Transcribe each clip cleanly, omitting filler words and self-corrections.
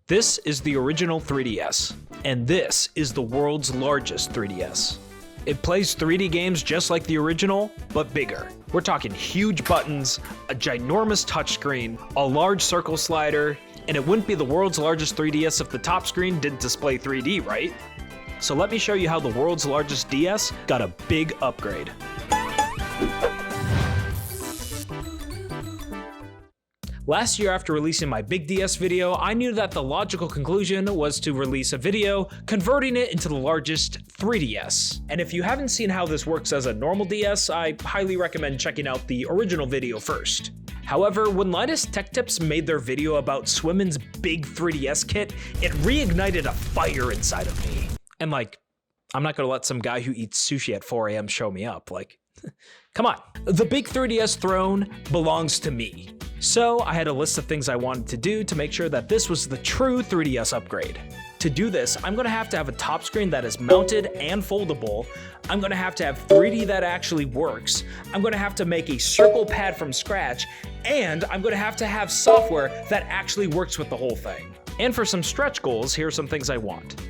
This is the original 3DS, and this is the world's largest 3DS. It plays 3D games just like the original, but bigger. We're talking huge buttons, a ginormous touchscreen, a large circle slider, and it wouldn't be the world's largest 3DS if the top screen didn't display 3D, right? So let me show you how the world's largest DS got a big upgrade. Last year, after releasing my big DS video, I knew that the logical conclusion was to release a video converting it into the largest 3DS. And if you haven't seen how this works as a normal DS, I highly recommend checking out the original video first. However, when Linus Tech Tips made their video about Swimmin's big 3DS kit, it reignited a fire inside of me. And I'm not gonna let some guy who eats sushi at 4 AM show me up, come on. The big 3DS throne belongs to me. So I had a list of things I wanted to do to make sure that this was the true 3DS upgrade. To do this, I'm gonna have to have a top screen that is mounted and foldable. I'm gonna have to have 3D that actually works. I'm gonna have to make a circle pad from scratch, and I'm gonna have to have software that actually works with the whole thing. And for some stretch goals, here are some things I want.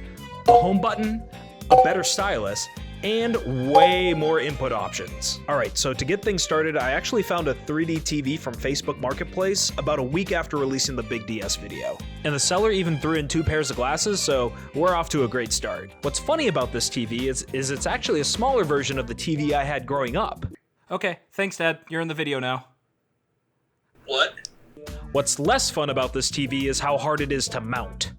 A home button, a better stylus, and way more input options. All right, so to get things started, I actually found a 3D TV from Facebook Marketplace about a week after releasing the big DS video. And the seller even threw in 2 pairs of glasses, so we're off to a great start. What's funny about this TV is it's actually a smaller version of the TV I had growing up. Okay, thanks Dad, you're in the video now. What? What's less fun about this TV is how hard it is to mount.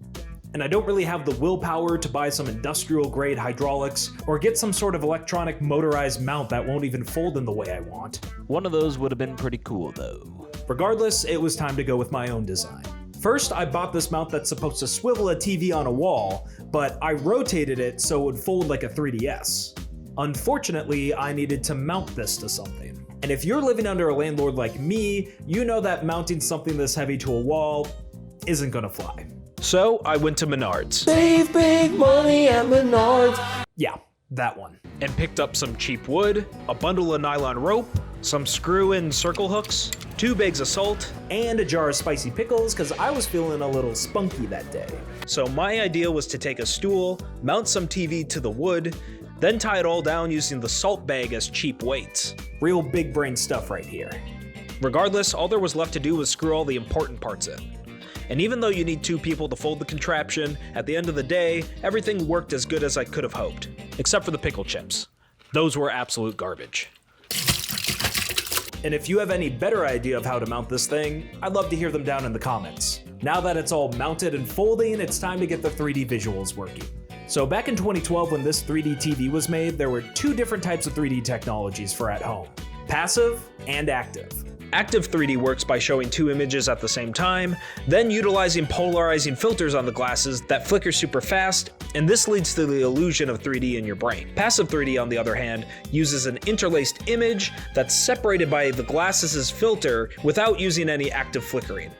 And I don't really have the willpower to buy some industrial grade hydraulics or get some sort of electronic motorized mount that won't even fold in the way I want. One of those would have been pretty cool though. Regardless, it was time to go with my own design. First, I bought this mount that's supposed to swivel a TV on a wall, but I rotated it so it would fold like a 3DS. Unfortunately, I needed to mount this to something. And if you're living under a landlord like me, you know that mounting something this heavy to a wall isn't gonna fly. So I went to Menards. Save big money at Menards. Yeah, that one. And picked up some cheap wood, a bundle of nylon rope, some screw-in circle hooks, 2 bags of salt, and a jar of spicy pickles because I was feeling a little spunky that day. So my idea was to take a stool, mount some TV to the wood, then tie it all down using the salt bag as cheap weights. Real big brain stuff right here. Regardless, all there was left to do was screw all the important parts in. And even though you need 2 people to fold the contraption, at the end of the day, everything worked as good as I could have hoped. Except for the pickle chips. Those were absolute garbage. And if you have any better idea of how to mount this thing, I'd love to hear them down in the comments. Now that it's all mounted and folding, it's time to get the 3D visuals working. So back in 2012 when this 3D TV was made, there were 2 different types of 3D technologies for at home. Passive and active. Active 3D works by showing 2 images at the same time, then utilizing polarizing filters on the glasses that flicker super fast, and this leads to the illusion of 3D in your brain. Passive 3D, on the other hand, uses an interlaced image that's separated by the glasses' filter without using any active flickering.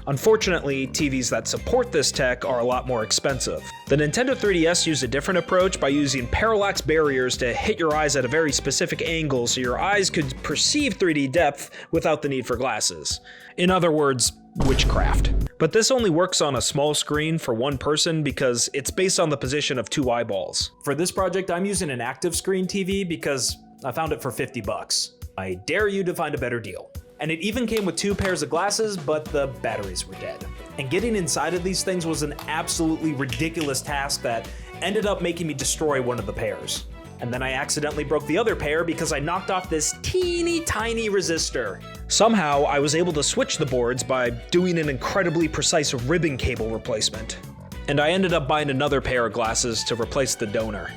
Unfortunately, TVs that support this tech are a lot more expensive. The Nintendo 3DS used a different approach by using parallax barriers to hit your eyes at a very specific angle so your eyes could perceive 3D depth without the need for glasses. In other words, witchcraft. But this only works on a small screen for 1 person because it's based on the position of 2 eyeballs. For this project, I'm using an active screen TV because I found it for $50. I dare you to find a better deal. And it even came with 2 pairs of glasses, but the batteries were dead. And getting inside of these things was an absolutely ridiculous task that ended up making me destroy one of the pairs. And then I accidentally broke the other pair because I knocked off this teeny tiny resistor. Somehow, I was able to switch the boards by doing an incredibly precise ribbon cable replacement. And I ended up buying another pair of glasses to replace the donor.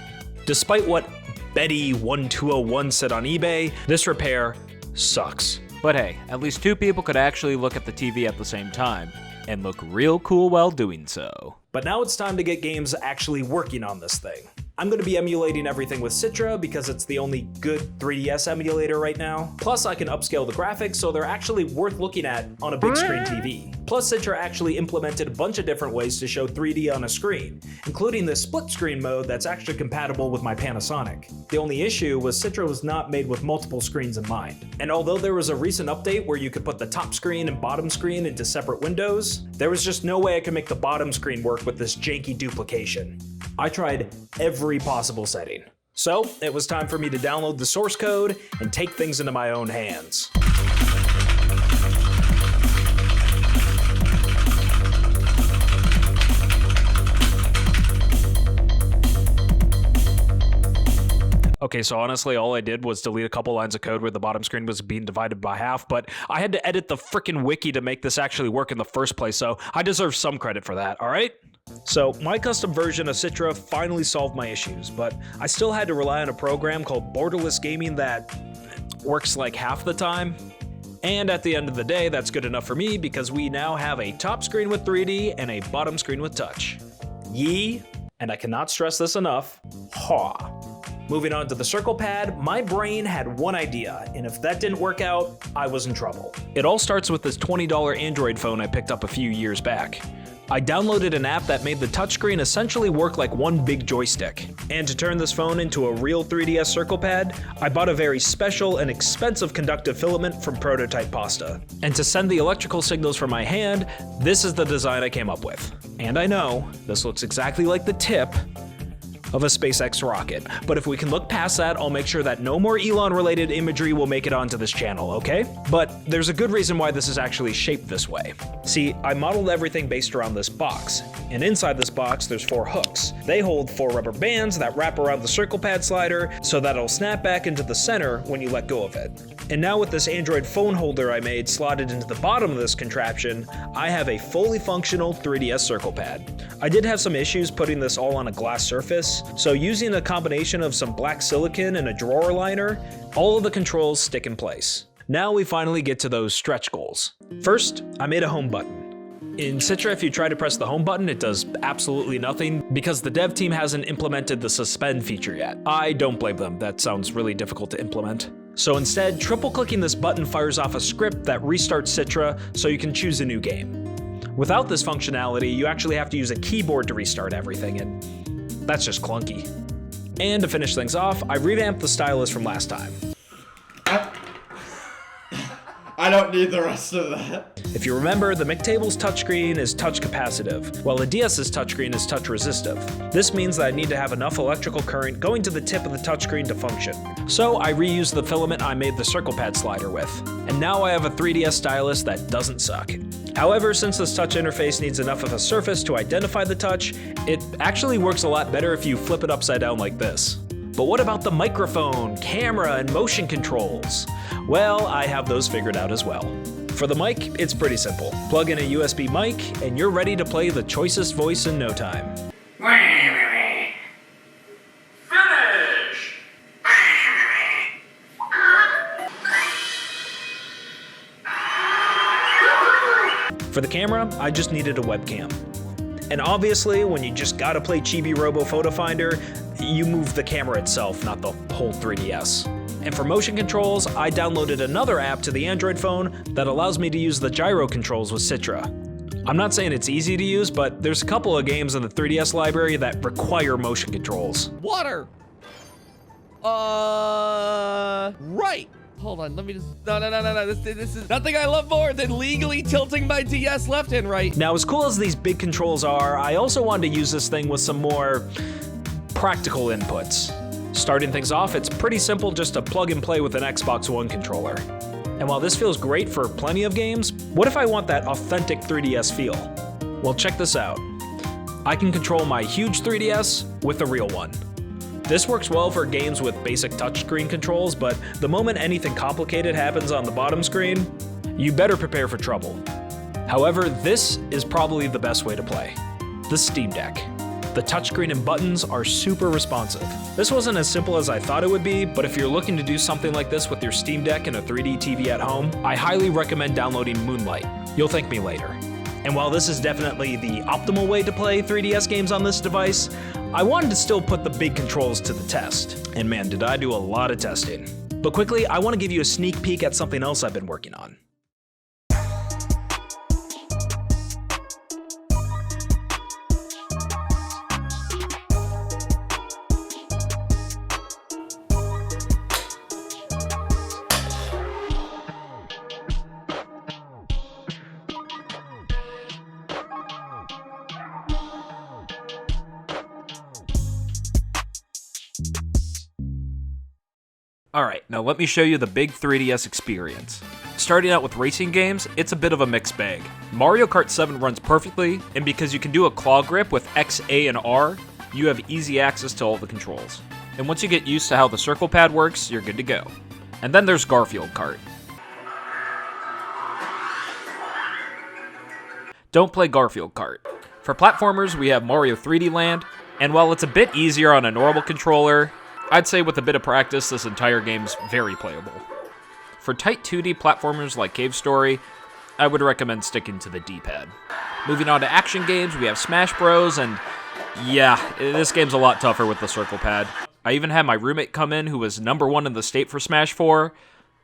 Despite what Betty1201 said on eBay, this repair sucks. But hey, at least 2 people could actually look at the TV at the same time, and look real cool while doing so. But now it's time to get games actually working on this thing. I'm going to be emulating everything with Citra because it's the only good 3DS emulator right now. Plus, I can upscale the graphics so they're actually worth looking at on a big screen TV. Plus, Citra actually implemented a bunch of different ways to show 3D on a screen, including the split screen mode that's actually compatible with my Panasonic. The only issue was Citra was not made with multiple screens in mind. And although there was a recent update where you could put the top screen and bottom screen into separate windows, there was just no way I could make the bottom screen work with this janky duplication. I tried every possible setting. So it was time for me to download the source code and take things into my own hands. Okay, so honestly, all I did was delete a couple lines of code where the bottom screen was being divided by half, but I had to edit the frickin' wiki to make this actually work in the first place, so I deserve some credit for that, alright? So, my custom version of Citra finally solved my issues, but I still had to rely on a program called Borderless Gaming that works like half the time. And at the end of the day, that's good enough for me because we now have a top screen with 3D and a bottom screen with touch. Yee, and I cannot stress this enough, haw. Moving on to the circle pad, my brain had one idea, and if that didn't work out, I was in trouble. It all starts with this $20 Android phone I picked up a few years back. I downloaded an app that made the touchscreen essentially work like one big joystick. And to turn this phone into a real 3DS circle pad, I bought a very special and expensive conductive filament from Prototype Pasta. And to send the electrical signals from my hand, this is the design I came up with. And I know, this looks exactly like the tip of a SpaceX rocket. But if we can look past that, I'll make sure that no more Elon-related imagery will make it onto this channel, okay? But there's a good reason why this is actually shaped this way. See, I modeled everything based around this box, and inside this box there's 4 hooks. They hold 4 rubber bands that wrap around the circle pad slider so that it'll snap back into the center when you let go of it. And now with this Android phone holder I made slotted into the bottom of this contraption, I have a fully functional 3DS circle pad. I did have some issues putting this all on a glass surface, so using a combination of some black silicone and a drawer liner, all of the controls stick in place. Now we finally get to those stretch goals. First, I made a home button. In Citra, if you try to press the home button, it does absolutely nothing because the dev team hasn't implemented the suspend feature yet. I don't blame them, that sounds really difficult to implement. So instead, triple clicking this button fires off a script that restarts Citra so you can choose a new game. Without this functionality, you actually have to use a keyboard to restart everything, and that's just clunky. And to finish things off, I revamped the Stylus from last time. I don't need the rest of that. If you remember, the McTable's touchscreen is touch capacitive, while the DS's touchscreen is touch resistive. This means that I need to have enough electrical current going to the tip of the touchscreen to function. So I reused the filament I made the circle pad slider with. And now I have a 3DS stylus that doesn't suck. However, since this touch interface needs enough of a surface to identify the touch, it actually works a lot better if you flip it upside down like this. But what about the microphone, camera, and motion controls? Well, I have those figured out as well. For the mic, it's pretty simple. Plug in a USB mic, and you're ready to play the choicest voice in no time. Finish! For the camera, I just needed a webcam. And obviously, when you just gotta play Chibi Robo Photo Finder, you move the camera itself, not the whole 3DS. And for motion controls, I downloaded another app to the Android phone that allows me to use the gyro controls with Citra. I'm not saying it's easy to use, but there's a couple of games in the 3DS library that require motion controls. Water! Right! Hold on, let me just... No. This is nothing I love more than legally tilting my DS left and right. Now, as cool as these big controls are, I also wanted to use this thing with some more practical inputs. Starting things off, it's pretty simple just to plug and play with an Xbox One controller. And while this feels great for plenty of games, what if I want that authentic 3DS feel? Well, check this out. I can control my huge 3DS with a real one. This works well for games with basic touchscreen controls, but the moment anything complicated happens on the bottom screen, you better prepare for trouble. However, this is probably the best way to play. The Steam Deck. The touchscreen and buttons are super responsive. This wasn't as simple as I thought it would be, but if you're looking to do something like this with your Steam Deck and a 3D TV at home, I highly recommend downloading Moonlight. You'll thank me later. And while this is definitely the optimal way to play 3DS games on this device, I wanted to still put the big controls to the test. And man, did I do a lot of testing. But quickly, I want to give you a sneak peek at something else I've been working on. Alright, now let me show you the big 3DS experience. Starting out with racing games, it's a bit of a mixed bag. Mario Kart 7 runs perfectly, and because you can do a claw grip with X, A, and R, you have easy access to all the controls. And once you get used to how the circle pad works, you're good to go. And then there's Garfield Kart. Don't play Garfield Kart. For platformers, we have Mario 3D Land, and while it's a bit easier on a normal controller, I'd say with a bit of practice, this entire game's very playable. For tight 2D platformers like Cave Story, I would recommend sticking to the D-pad. Moving on to action games, we have Smash Bros, and yeah, this game's a lot tougher with the circle pad. I even had my roommate come in who was #1 in the state for Smash 4,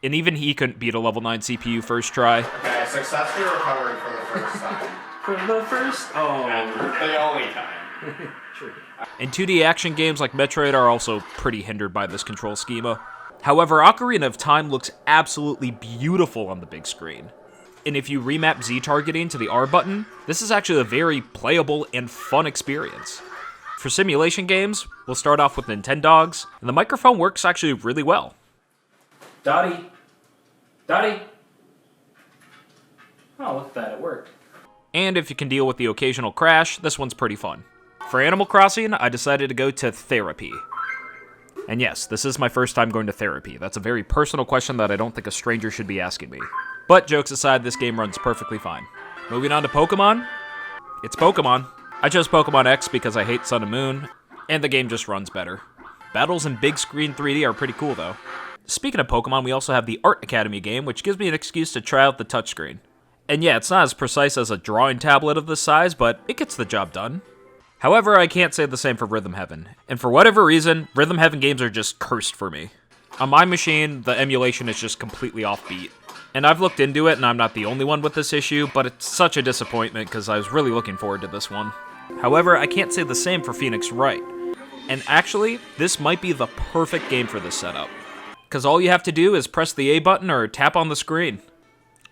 and even he couldn't beat a level 9 CPU first try. Okay, successfully recovering for the first time. For the first? Oh. The only time. True. And 2D action games like Metroid are also pretty hindered by this control schema. However, Ocarina of Time looks absolutely beautiful on the big screen. And if you remap Z targeting to the R button, this is actually a very playable and fun experience. For simulation games, we'll start off with Nintendogs, and the microphone works actually really well. Dottie. Dottie. Oh, look at that, it worked. And if you can deal with the occasional crash, this one's pretty fun. For Animal Crossing, I decided to go to therapy. And yes, this is my first time going to therapy. That's a very personal question that I don't think a stranger should be asking me. But jokes aside, this game runs perfectly fine. Moving on to Pokemon. It's Pokemon. I chose Pokemon X because I hate Sun and Moon, and the game just runs better. Battles in big screen 3D are pretty cool though. Speaking of Pokemon, we also have the Art Academy game, which gives me an excuse to try out the touchscreen. And yeah, it's not as precise as a drawing tablet of this size, but it gets the job done. However, I can't say the same for Rhythm Heaven, and for whatever reason, Rhythm Heaven games are just cursed for me. On my machine, the emulation is just completely offbeat. And I've looked into it, and I'm not the only one with this issue, but it's such a disappointment because I was really looking forward to this one. However, I can't say the same for Phoenix Wright. And actually, this might be the perfect game for this setup. Because all you have to do is press the A button or tap on the screen.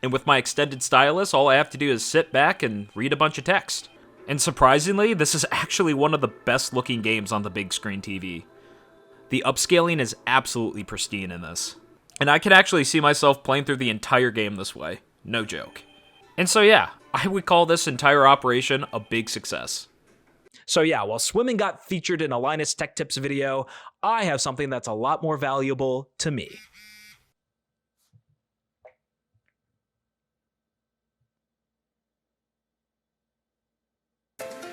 And with my extended stylus, all I have to do is sit back and read a bunch of text. And surprisingly, this is actually one of the best looking games on the big screen TV. The upscaling is absolutely pristine in this. And I can actually see myself playing through the entire game this way. No joke. And so yeah, I would call this entire operation a big success. So yeah, while swimming got featured in a Linus Tech Tips video, I have something that's a lot more valuable to me.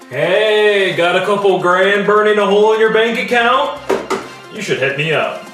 Hey, got a couple grand burning a hole in your bank account? You should hit me up.